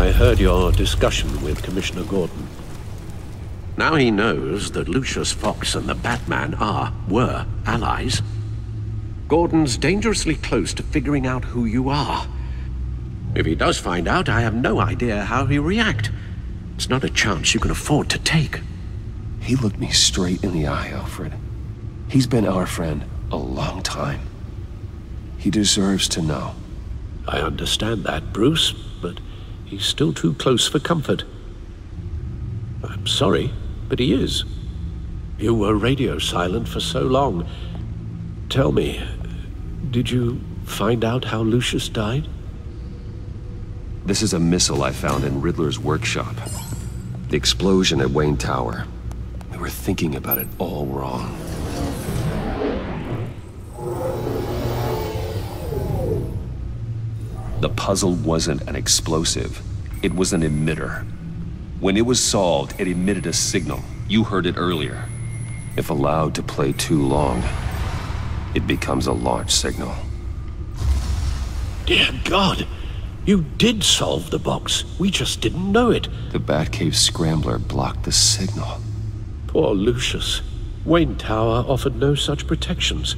I heard your discussion with Commissioner Gordon. Now he knows that Lucius Fox and the Batman were allies. Gordon's dangerously close to figuring out who you are. If he does find out, I have no idea how he'll react. It's not a chance you can afford to take. He looked me straight in the eye, Alfred. He's been our friend a long time. He deserves to know. I understand that, Bruce, but he's still too close for comfort. I'm sorry, but he is. You were radio silent for so long. Tell me, did you find out how Lucius died? This is a missile I found in Riddler's workshop. The explosion at Wayne Tower. We were thinking about it all wrong. The puzzle wasn't an explosive. It was an emitter. When it was solved, it emitted a signal. You heard it earlier. If allowed to play too long, it becomes a launch signal. Dear God! You did solve the box. We just didn't know it. The Batcave scrambler blocked the signal. Poor Lucius. Wayne Tower offered no such protections.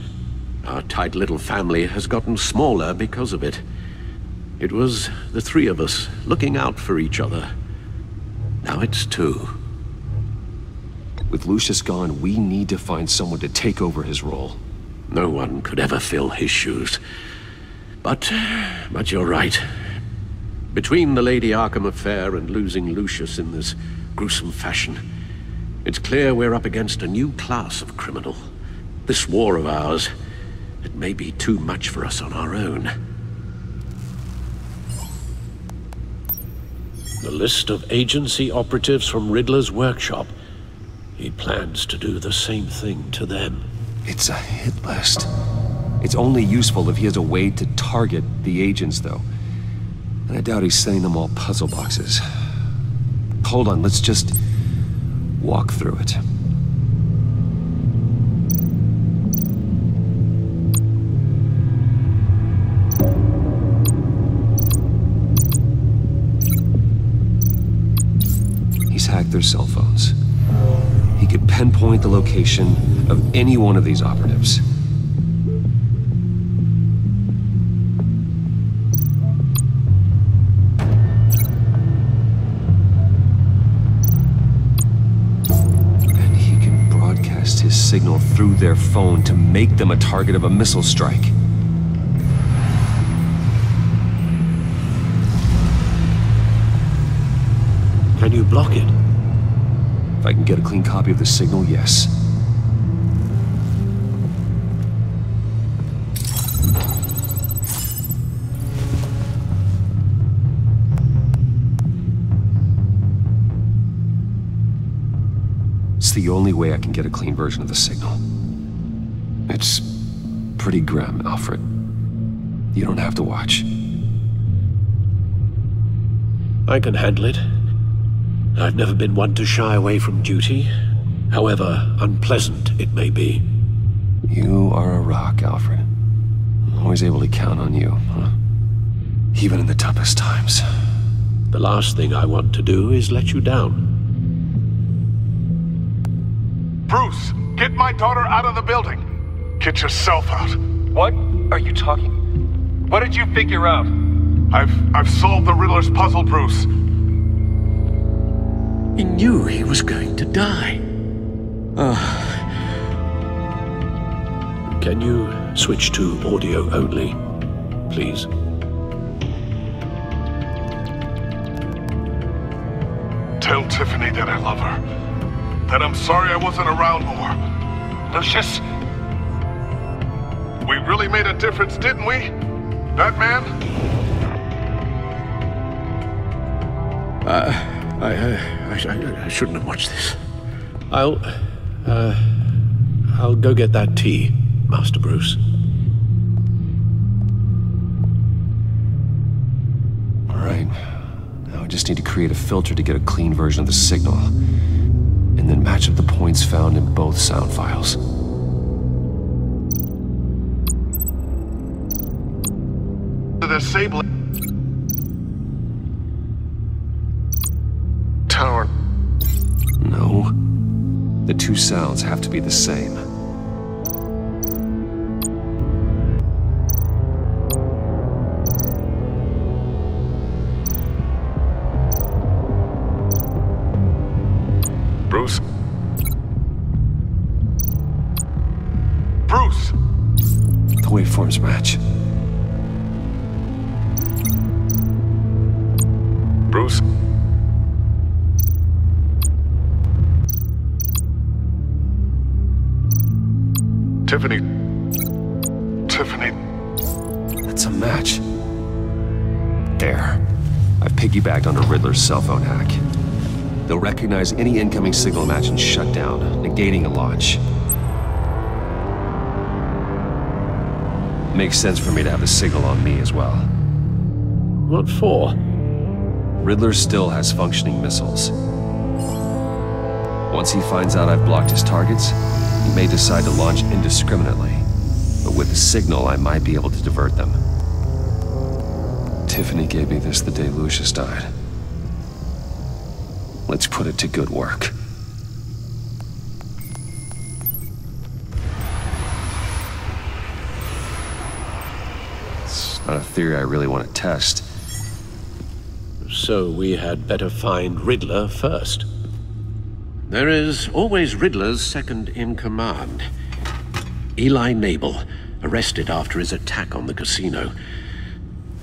Our tight little family has gotten smaller because of it. It was the three of us looking out for each other. Now it's two. With Lucius gone, we need to find someone to take over his role. No one could ever fill his shoes. But you're right. Between the Lady Arkham affair and losing Lucius in this gruesome fashion, it's clear we're up against a new class of criminal. This war of ours, it may be too much for us on our own. The list of agency operatives from Riddler's workshop. He plans to do the same thing to them. It's a hit list. It's only useful if he has a way to target the agents, though. And I doubt he's sending them all puzzle boxes. Hold on, let's just walk through it. He's hacked their cell phones. He could pinpoint the location of any one of these operatives. And he can broadcast his signal through their phone to make them a target of a missile strike. Can you block it? If I can get a clean copy of the signal, yes. It's the only way I can get a clean version of the signal. It's pretty grim, Alfred. You don't have to watch. I can handle it. I've never been one to shy away from duty, however unpleasant it may be. You are a rock, Alfred. I'm always able to count on you, huh? Even in the toughest times. The last thing I want to do is let you down. Bruce, get my daughter out of the building. Get yourself out. What are you talking? What did you figure out? I've solved the Riddler's puzzle, Bruce. He knew he was going to die. Can you switch to audio only, please? Tell Tiffany that I love her. That I'm sorry I wasn't around more. Lucius? We really made a difference, didn't we? Batman? I shouldn't have watched this. I'll go get that tea, Master Bruce. All right. Now I just need to create a filter to get a clean version of the signal, and then match up the points found in both sound files. The disable. tower. No. The two sounds have to be the same. Bruce? Bruce! The waveforms match. Bruce? Tiffany. That's a match. There. I've piggybacked onto Riddler's cell phone hack. They'll recognize any incoming signal match and shut down, negating a launch. Makes sense for me to have the signal on me as well. What for? Riddler still has functioning missiles. Once he finds out I've blocked his targets, he may decide to launch indiscriminately. But with the signal, I might be able to divert them. Tiffany gave me this the day Lucius died. Let's put it to good work. It's not a theory I really want to test. So we had better find Riddler first. There is always Riddler's second-in-command. Eli Nabel, arrested after his attack on the casino.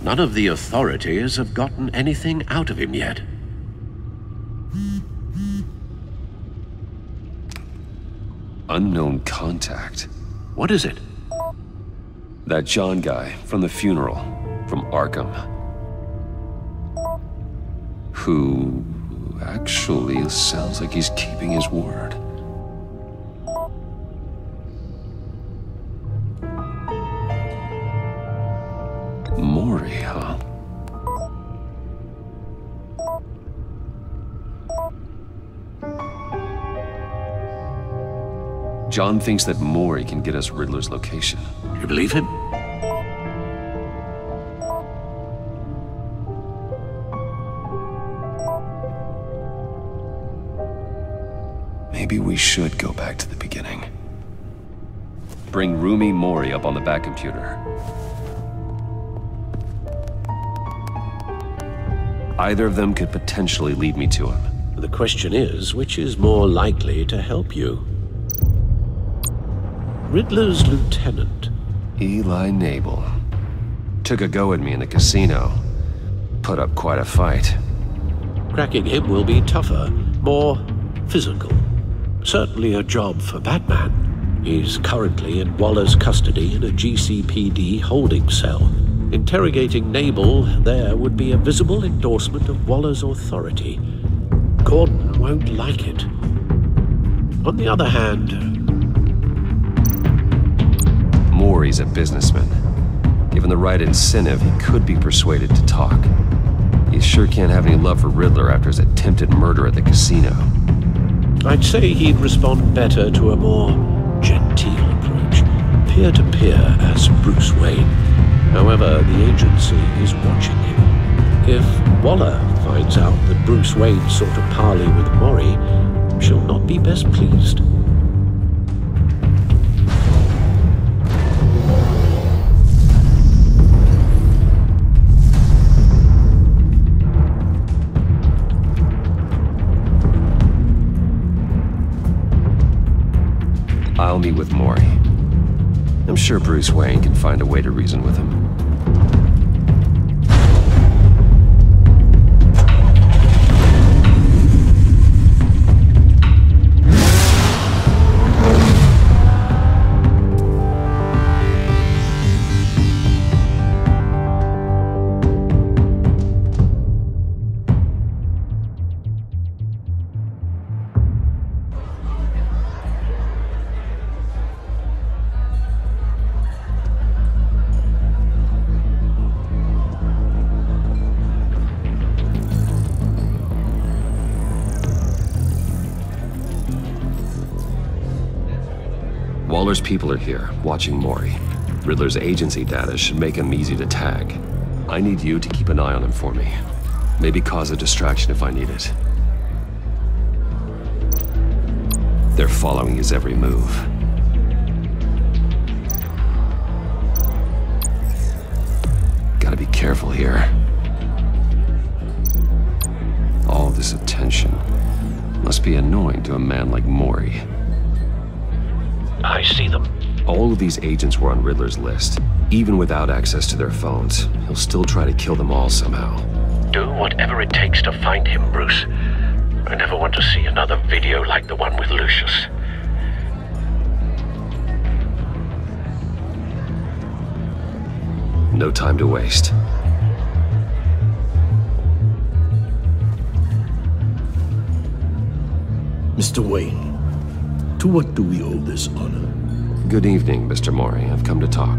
None of the authorities have gotten anything out of him yet. Unknown contact. What is it? That John guy from the funeral, from Arkham. Who actually sounds like he's keeping his word. Maury, huh? John thinks that Maury can get us Riddler's location. You believe him? Maybe we should go back to the beginning. Bring Rumi Mori up on the back computer. Either of them could potentially lead me to him. The question is, which is more likely to help you? Riddler's lieutenant. Eli Nabel. Took a go at me in the casino. Put up quite a fight. Cracking him will be tougher, more physical. Certainly a job for Batman. He's currently in Waller's custody in a GCPD holding cell. Interrogating Nabel there would be a visible endorsement of Waller's authority. Gordon won't like it. On the other hand, Maury's a businessman. Given the right incentive, he could be persuaded to talk. He sure can't have any love for Riddler after his attempted murder at the casino. I'd say he'd respond better to a more genteel approach, peer-to-peer as Bruce Wayne. However, the agency is watching him. If Waller finds out that Bruce Wayne sought a parley with Maury, she'll not be best pleased. I'll meet with Maury. I'm sure Bruce Wayne can find a way to reason with him. Waller's people are here, watching Maury. Riddler's agency data should make him easy to tag. I need you to keep an eye on him for me. Maybe cause a distraction if I need it. They're following his every move. Gotta be careful here. All this attention must be annoying to a man like Mori. I see them. All of these agents were on Riddler's list. Even without access to their phones, he'll still try to kill them all somehow. Do whatever it takes to find him, Bruce. I never want to see another video like the one with Lucius. No time to waste. Mr. Wayne, to what do we owe this honor? Good evening, Mr. Mori. I've come to talk.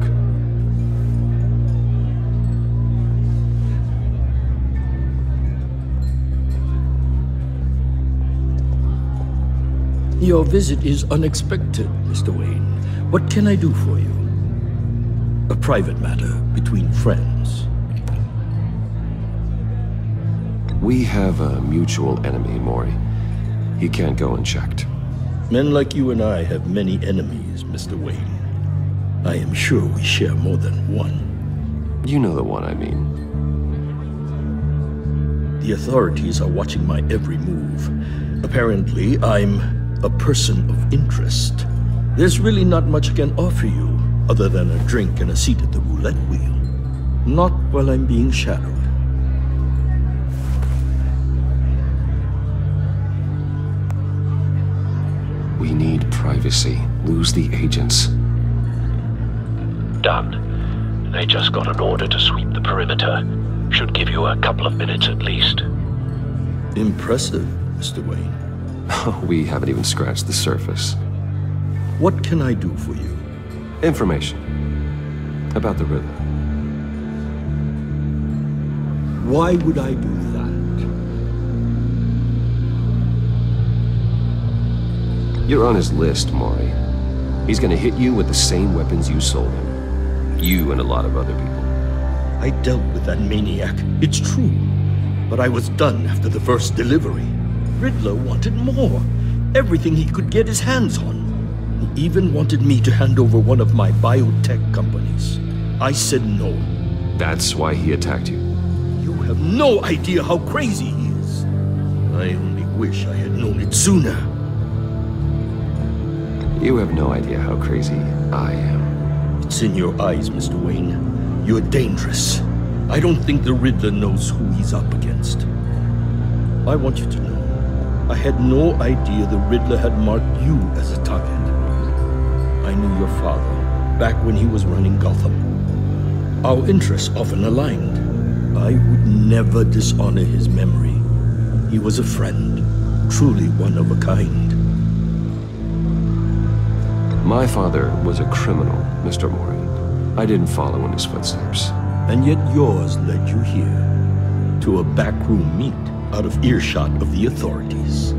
Your visit is unexpected, Mr. Wayne. What can I do for you? A private matter between friends. We have a mutual enemy, Mori. He can't go unchecked. Men like you and I have many enemies, Mr. Wayne. I am sure we share more than one. You know the one I mean. The authorities are watching my every move. Apparently, I'm a person of interest. There's really not much I can offer you, other than a drink and a seat at the roulette wheel. Not while I'm being shadowed. We need privacy. Lose the agents. Done. They just got an order to sweep the perimeter. Should give you a couple of minutes at least. Impressive, Mr. Wayne. We haven't even scratched the surface. What can I do for you? Information. About the Riddle. Why would I do that? You're on his list, Mori. He's gonna hit you with the same weapons you sold him. You and a lot of other people. I dealt with that maniac, it's true. But I was done after the first delivery. Riddler wanted more. Everything he could get his hands on. He even wanted me to hand over one of my biotech companies. I said no. That's why he attacked you. You have no idea how crazy he is. I only wish I had known it sooner. You have no idea how crazy I am. It's in your eyes, Mr. Wayne. You're dangerous. I don't think the Riddler knows who he's up against. I want you to know, I had no idea the Riddler had marked you as a target. I knew your father back when he was running Gotham. Our interests often aligned. I would never dishonor his memory. He was a friend, truly one of a kind. My father was a criminal, Mr. Mori. I didn't follow in his footsteps. And yet yours led you here, to a backroom meet out of earshot of the authorities.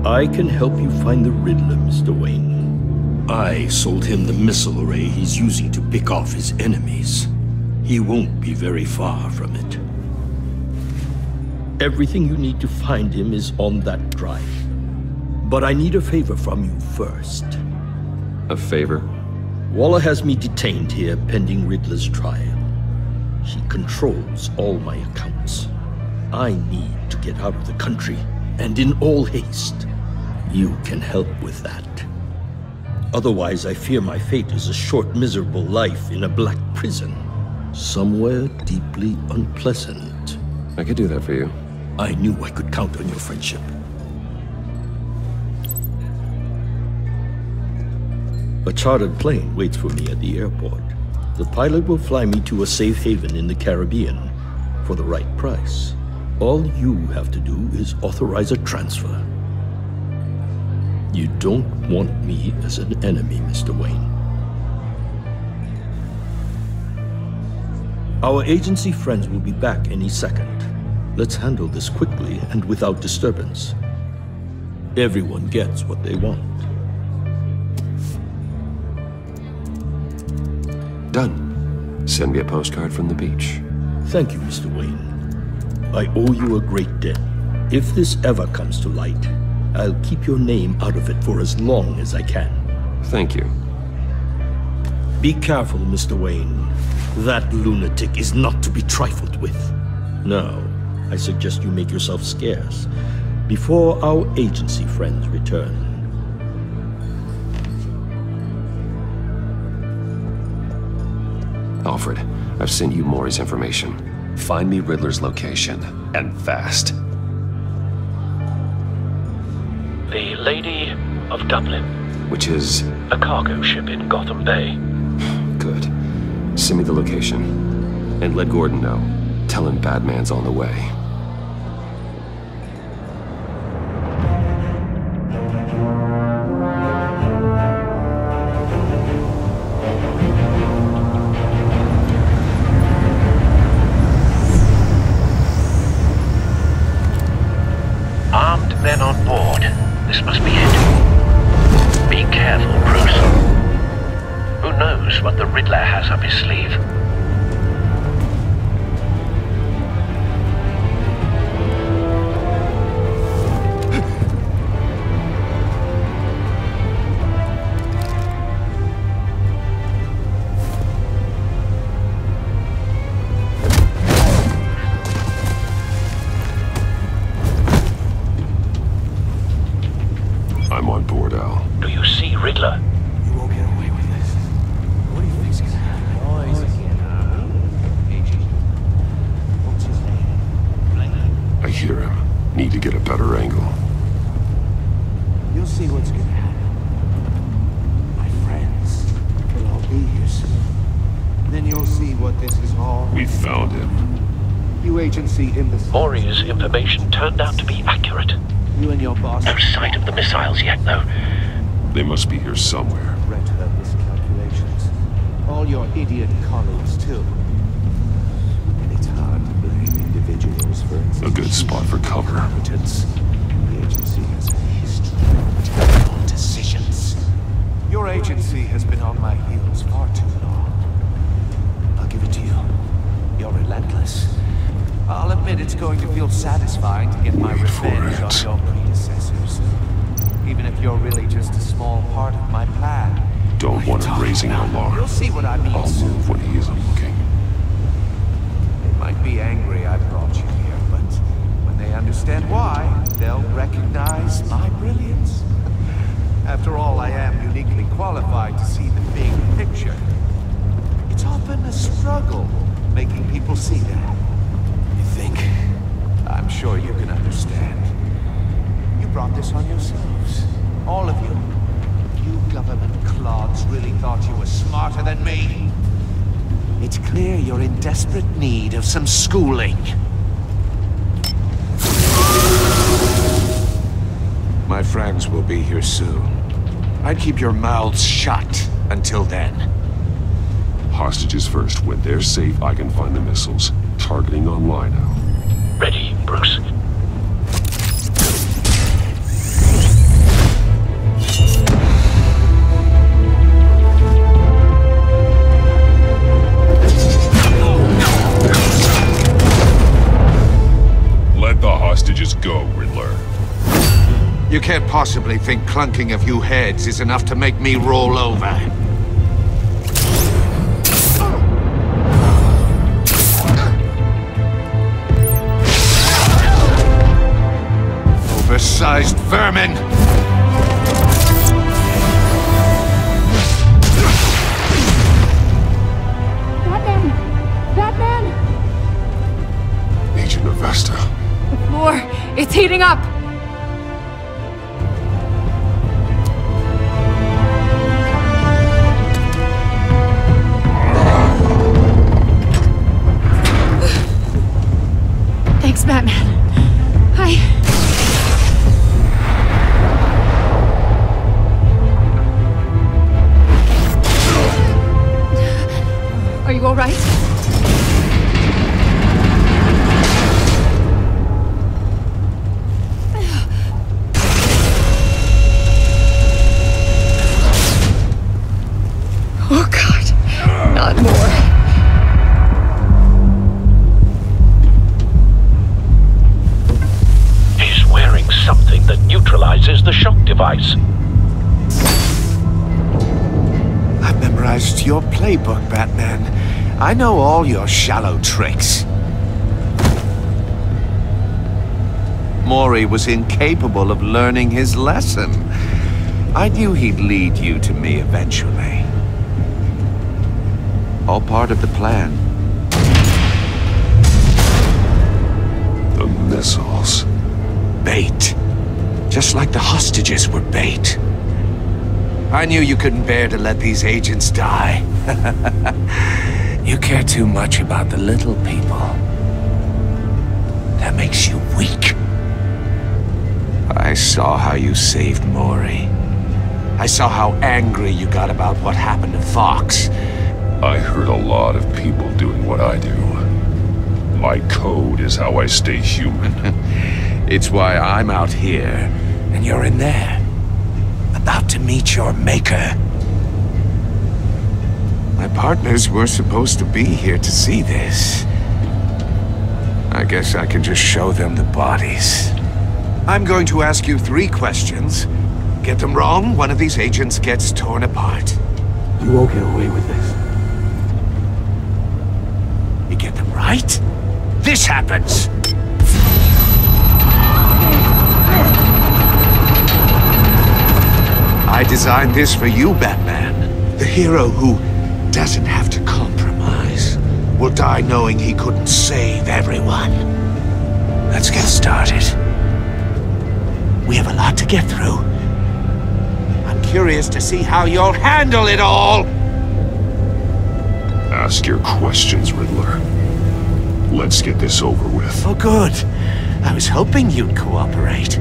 I can help you find the Riddler, Mr. Wayne. I sold him the missile array he's using to pick off his enemies. He won't be very far from it. Everything you need to find him is on that drive. But I need a favor from you first. A favor? Waller has me detained here pending Riddler's trial. She controls all my accounts. I need to get out of the country, and in all haste. You can help with that. Otherwise, I fear my fate is a short, miserable life in a black prison. Somewhere deeply unpleasant. I could do that for you. I knew I could count on your friendship. A chartered plane waits for me at the airport. The pilot will fly me to a safe haven in the Caribbean for the right price. All you have to do is authorize a transfer. You don't want me as an enemy, Mr. Wayne. Our agency friends will be back any second. Let's handle this quickly and without disturbance. Everyone gets what they want. Done. Send me a postcard from the beach. Thank you, Mr. Wayne. I owe you a great debt. If this ever comes to light, I'll keep your name out of it for as long as I can. Thank you. Be careful, Mr. Wayne. That lunatic is not to be trifled with. Now, I suggest you make yourself scarce before our agency friends return. Alfred, I've sent you Maury's information. Find me Riddler's location, and fast. The Lady of Dublin. Which is? A cargo ship in Gotham Bay. Good. Send me the location. And let Gordon know. Tell him Batman's on the way. Armed men on board. This must be it. Be careful, Bruce. Who knows what the Riddler has up his sleeve? I'm on board, Al. Do you see Riddler? You won't get away with this. What do you think's gonna happen? What's his name? I hear him. Need to get a better angle. You'll see what's gonna happen. My friends will all be here soon. Then you'll see what this is all. We found him. You agency in the... Maury's information turned out to be accurate. You and your boss... No sight of the missiles yet, though. They must be here somewhere. Read her miscalculations. All your idiot colleagues, too. It's hard to blame individuals for... A good spot for cover. Competence. The agency has a history of terrible decisions. Your agency has been on my heels far too long. I'll give it to you. You're relentless. I'll admit it's going to feel satisfying to get my revenge on your predecessors. Even if you're really just a small part of my plan. Don't want him raising an alarm. You'll see what I mean I'll soon. move when he isn't looking. They might be angry I brought you here, but when they understand why, they'll recognize my brilliance. After all, I am uniquely qualified to see the big picture. It's often a struggle making people see that. You think? I'm sure you can understand. You brought this on yourselves. All of you. You government clods really thought you were smarter than me. It's clear you're in desperate need of some schooling. My friends will be here soon. I'd keep your mouths shut until then. Hostages first. When they're safe, I can find the missiles. Targeting online now. Ready, Bruce. Let the hostages go, Riddler. You can't possibly think clunking a few heads is enough to make me roll over. Oversized vermin! Batman! Batman! Agent Avesta. The floor! It's heating up! Thanks, Batman. Are you all right? Oh, God. Not more. He's wearing something that neutralizes device. I've memorized your playbook, Batman. I know all your shallow tricks. Mori was incapable of learning his lesson. I knew he'd lead you to me eventually. All part of the plan. The missiles. Bait. Just like the hostages were bait. I knew you couldn't bear to let these agents die. You care too much about the little people. That makes you weak. I saw how you saved Mori. I saw how angry you got about what happened to Fox. I hurt a lot of people doing what I do. My code is how I stay human. It's why I'm out here, and you're in there. About to meet your maker. My partners were supposed to be here to see this. I guess I can just show them the bodies. I'm going to ask you 3 questions. Get them wrong, one of these agents gets torn apart. You won't get away with this. You get them right, this happens. I designed this for you, Batman. The hero who doesn't have to compromise will die knowing he couldn't save everyone. Let's get started. We have a lot to get through. I'm curious to see how you'll handle it all. Ask your questions, Riddler. Let's get this over with. Oh, good. I was hoping you'd cooperate.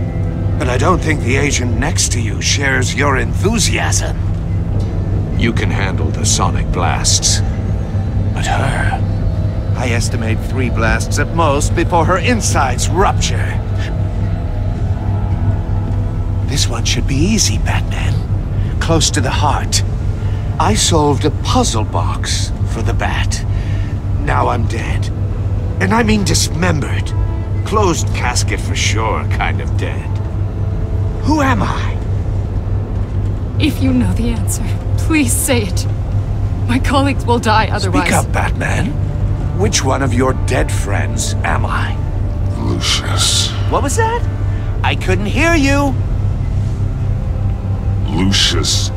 But I don't think the agent next to you shares your enthusiasm. You can handle the sonic blasts. But her... I estimate 3 blasts at most before her insides rupture. This one should be easy, Batman. Close to the heart. I solved a puzzle box for the Bat. Now I'm dead. And I mean dismembered. Closed casket for sure, kind of dead. Who am I? If you know the answer, please say it. My colleagues will die otherwise. Speak up, Batman. Which one of your dead friends am I? Lucius. What was that? I couldn't hear you. Lucius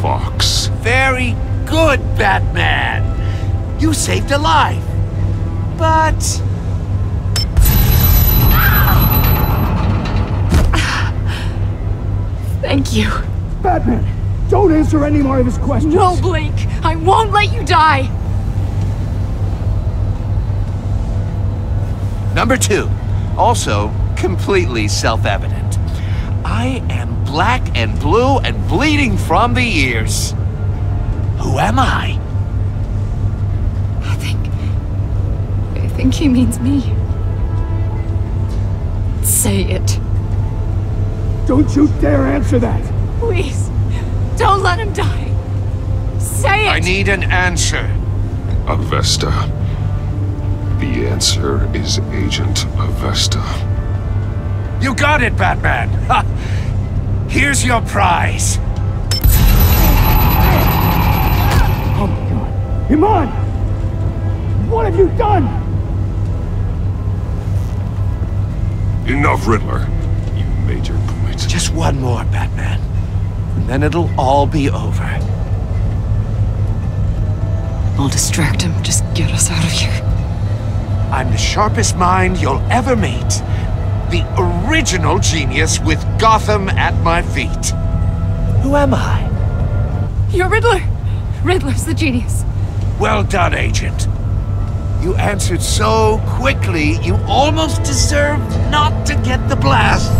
Fox. Very good, Batman. You saved a life. But... Thank you. Batman, don't answer any more of his questions. No, Blake. I won't let you die. Number 2. Also, completely self-evident. I am black and blue and bleeding from the ears. Who am I? I think he means me. Say it. Don't you dare answer that! Please. Don't let him die. Say it! I need an answer. Avesta. The answer is Agent Avesta. You got it, Batman! Ha! Here's your prize. Oh my god. Iman! What have you done? Enough, Riddler. You made your point. Just one more, Batman. And then it'll all be over. I'll distract him. Just get us out of here. I'm the sharpest mind you'll ever meet. The original genius with Gotham at my feet. Who am I? You're Riddler. Riddler's the genius. Well done, Agent. You answered so quickly, you almost deserve not to get the blast.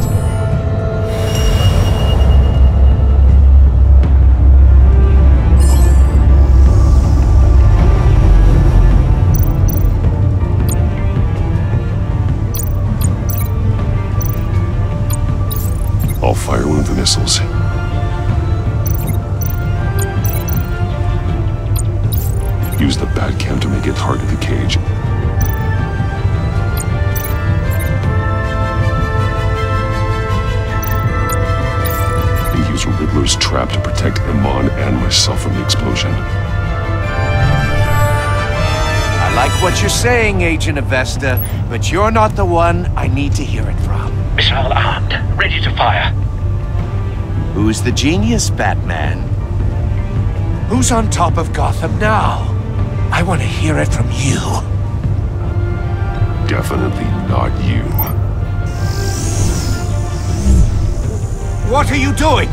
I'll fire one of the missiles. Use the Batcam to make it target the cage. trap to protect Iman and myself from the explosion. I like what you're saying, Agent Avesta, but you're not the one I need to hear it from. Missile armed, ready to fire. Who's the genius, Batman? Who's on top of Gotham now? I want to hear it from you. Definitely not you. What are you doing?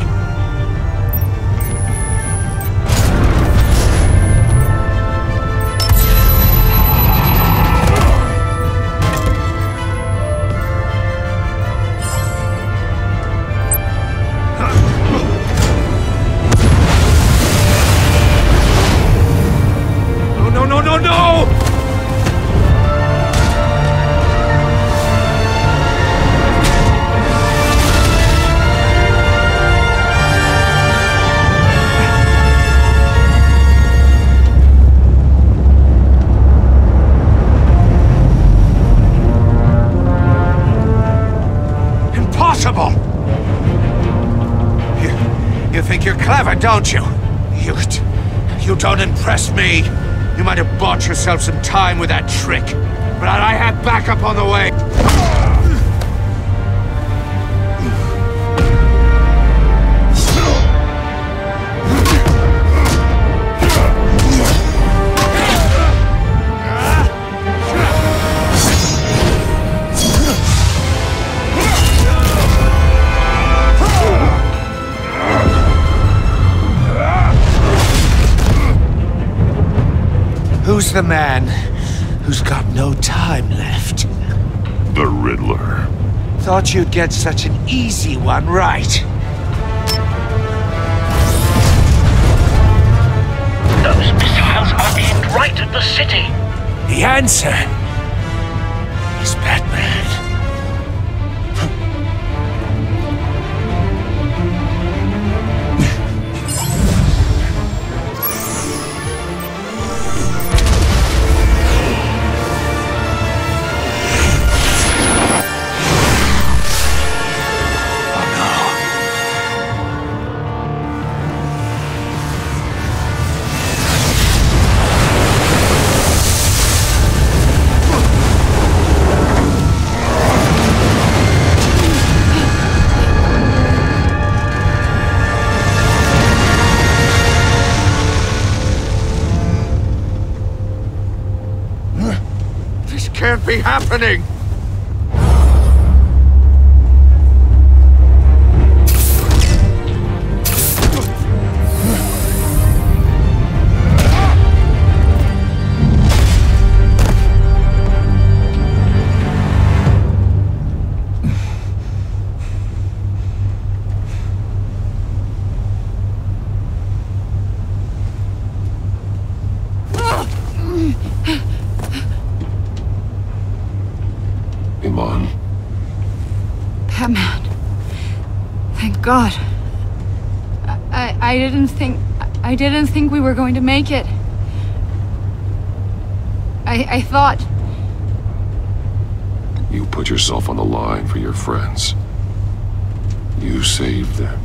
No! Impossible! You think you're clever, don't you? You don't impress me. You might have bought yourself some time with that trick, but I had backup on the way. Who's the man who's got no time left? The Riddler. Thought you'd get such an easy one right. Those missiles are aimed right at the city. The answer is Batman. Can't be happening! Iman. Batman. Thank God. I didn't think we were going to make it. I thought... You put yourself on the line for your friends. You saved them.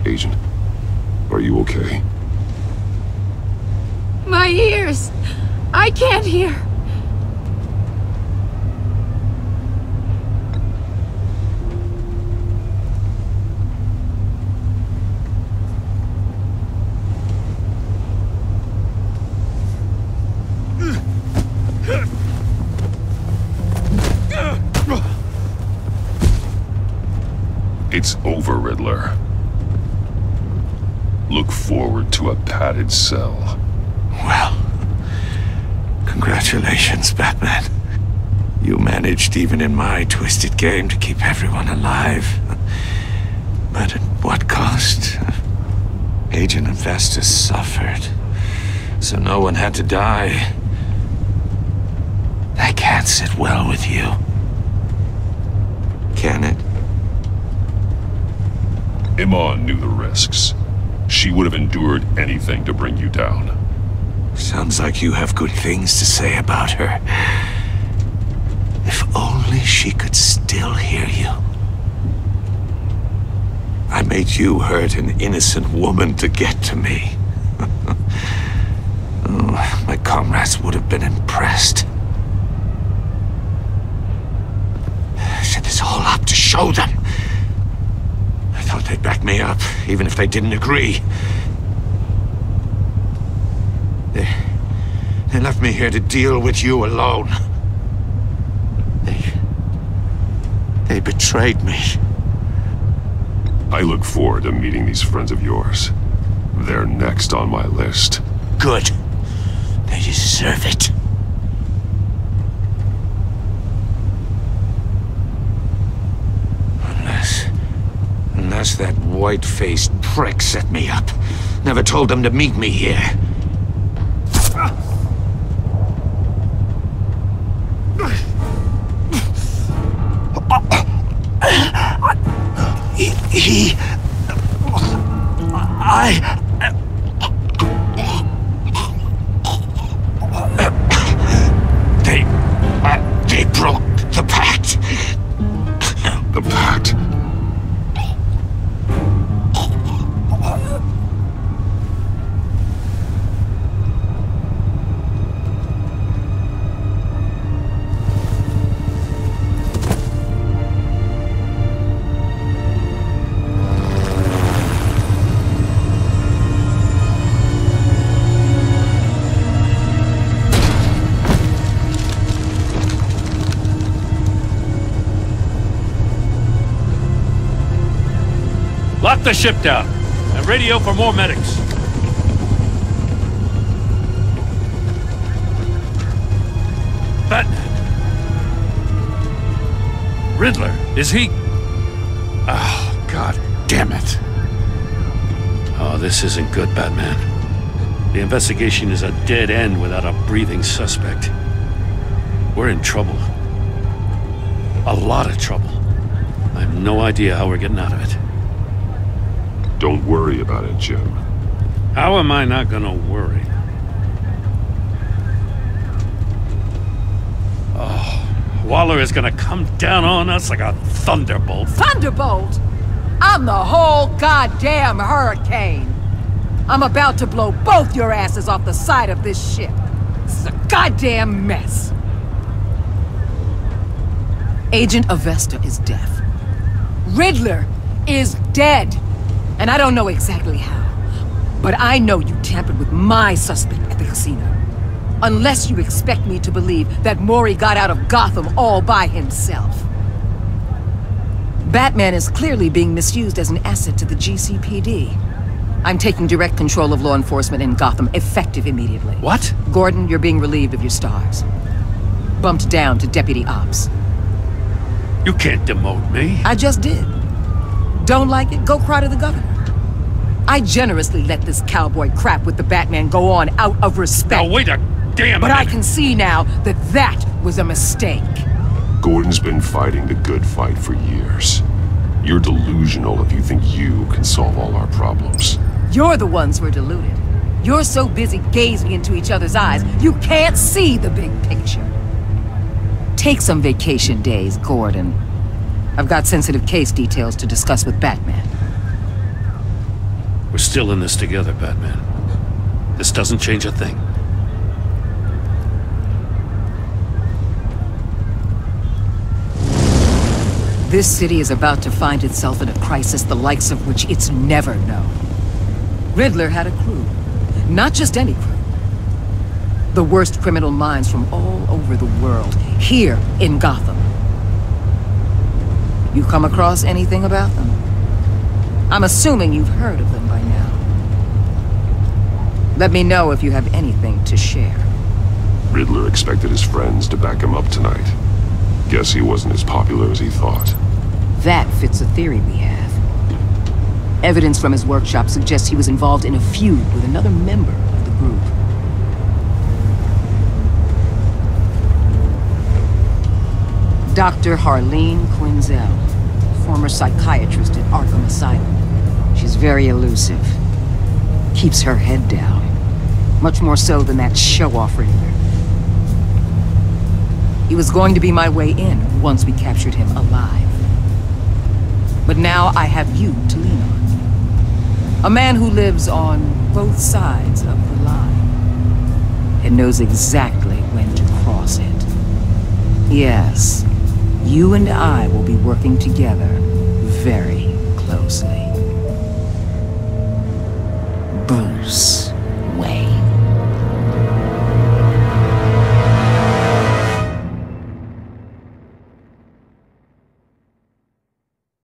Agent, are you okay? My ears! I can't hear! It's over, Riddler. Look forward to a padded cell. Well, congratulations, Batman. You managed, even in my twisted game, to keep everyone alive. But at what cost? Agent Avesta suffered, so no one had to die. That can't sit well with you. Can it? Iman knew the risks. She would have endured anything to bring you down. Sounds like you have good things to say about her. If only she could still hear you. I made you hurt an innocent woman to get to me. Oh, my comrades would have been impressed. I set this all up to show them. I thought they'd back me up, even if they didn't agree. They left me here to deal with you alone. They betrayed me. I look forward to meeting these friends of yours. They're next on my list. Good. They deserve it. Unless that white-faced prick set me up. Never told them to meet me here. They broke the pact. The pact? Lock the ship down, and radio for more medics. Batman. Riddler, is he? Oh, God damn it. Oh, this isn't good, Batman. The investigation is a dead end without a breathing suspect. We're in trouble. A lot of trouble. I have no idea how we're getting out of it. Don't worry about it, Jim. How am I not gonna worry? Oh, Waller is gonna come down on us like a thunderbolt. Thunderbolt? I'm the whole goddamn hurricane. I'm about to blow both your asses off the side of this ship. This is a goddamn mess. Agent Avesta is deaf. Riddler is dead. And I don't know exactly how, but I know you tampered with my suspect at the casino. Unless you expect me to believe that Mori got out of Gotham all by himself. Batman is clearly being misused as an asset to the GCPD. I'm taking direct control of law enforcement in Gotham, effective immediately. What? Gordon, you're being relieved of your stars. Bumped down to Deputy Ops. You can't demote me. I just did. Don't like it? Go cry to the governor. I generously let this cowboy crap with the Batman go on out of respect. Now wait a damn minute. But I can see now that that was a mistake. Gordon's been fighting the good fight for years. You're delusional if you think you can solve all our problems. You're the ones who are deluded. You're so busy gazing into each other's eyes, you can't see the big picture. Take some vacation days, Gordon. I've got sensitive case details to discuss with Batman. We're still in this together, Batman. This doesn't change a thing. This city is about to find itself in a crisis the likes of which it's never known. Riddler had a crew. Not just any crew. The worst criminal minds from all over the world, here in Gotham. You come across anything about them? I'm assuming you've heard of them by now. Let me know if you have anything to share. Riddler expected his friends to back him up tonight. Guess he wasn't as popular as he thought. That fits a theory we have. Evidence from his workshop suggests he was involved in a feud with another member of the group. Dr. Harleen Quinzel, former psychiatrist at Arkham Asylum. She's very elusive. Keeps her head down. Much more so than that show-off Riddler. He was going to be my way in once we captured him alive. But now I have you to lean on. A man who lives on both sides of the line. And knows exactly when to cross it. Yes, you and I will be working together very closely. Bruce.